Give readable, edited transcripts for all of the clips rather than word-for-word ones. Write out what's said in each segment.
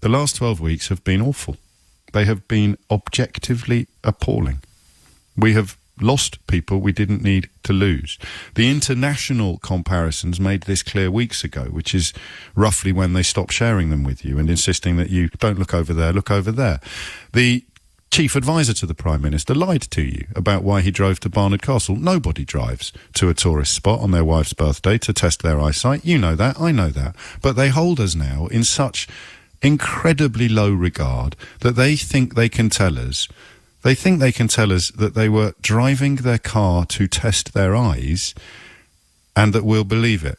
The last 12 weeks have been awful. They have been objectively appalling. We have lost people we didn't need to lose. The international comparisons made this clear weeks ago, which is roughly when they stopped sharing them with you and insisting that you don't look over there, look over there. The chief advisor to the Prime Minister lied to you about why he drove to Barnard Castle. Nobody drives to a tourist spot on their wife's birthday to test their eyesight. You know that, I know that. But they hold us now in such incredibly low regard that they think they can tell us that they were driving their car to test their eyes and that we'll believe it.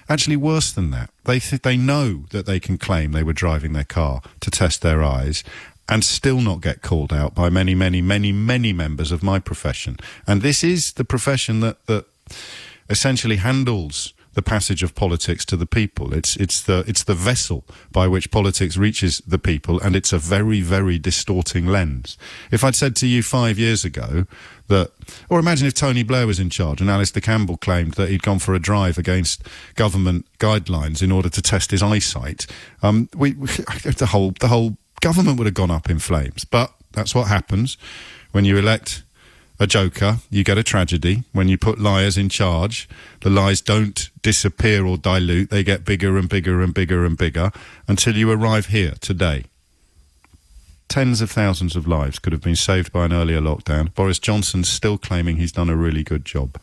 Actually, worse than that, they know that they can claim they were driving their car to test their eyes and still not get called out by many, many, many, many members of my profession. And this is the profession that essentially handles the passage of politics to the people. It's the vessel by which politics reaches the people, and it's a very, very distorting lens. If I'd said to you 5 years ago that, or imagine if Tony Blair was in charge and Alistair Campbell claimed that he'd gone for a drive against government guidelines in order to test his eyesight, the whole government would have gone up in flames. But that's what happens when you elect a joker. You get a tragedy. When you put liars in charge, the lies don't disappear or dilute. They get bigger and bigger and bigger and bigger until you arrive here today. Tens of thousands of lives could have been saved by an earlier lockdown. Boris Johnson's still claiming he's done a really good job.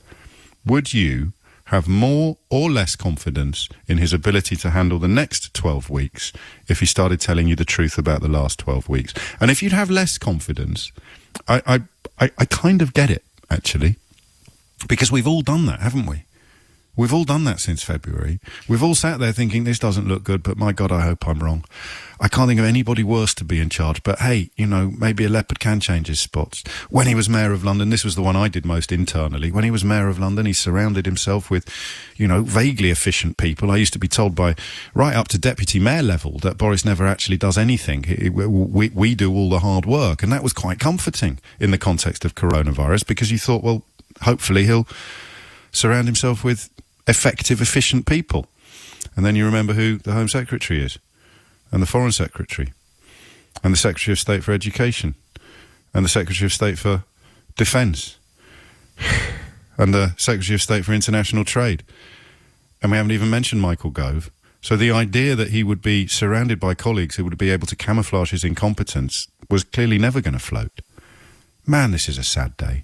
Would you have more or less confidence in his ability to handle the next 12 weeks if he started telling you the truth about the last 12 weeks? And if you'd have less confidence, I kind of get it, actually, because we've all done that, haven't we? We've all done that since February. We've all sat there thinking, this doesn't look good, but my God, I hope I'm wrong. I can't think of anybody worse to be in charge, but hey, you know, maybe a leopard can change his spots. When he was Mayor of London, this was the one I did most internally. When he was Mayor of London, he surrounded himself with, you know, vaguely efficient people. I used to be told by right up to Deputy Mayor level that Boris never actually does anything. We do all the hard work, and that was quite comforting in the context of coronavirus, because you thought, well, hopefully he'll surround himself with effective, efficient people. And then you remember who the Home Secretary is, and the Foreign Secretary, and the Secretary of State for Education, and the Secretary of State for Defence, and the Secretary of State for International Trade. And we haven't even mentioned Michael Gove. So the idea that he would be surrounded by colleagues who would be able to camouflage his incompetence was clearly never going to float. Man, this is a sad day.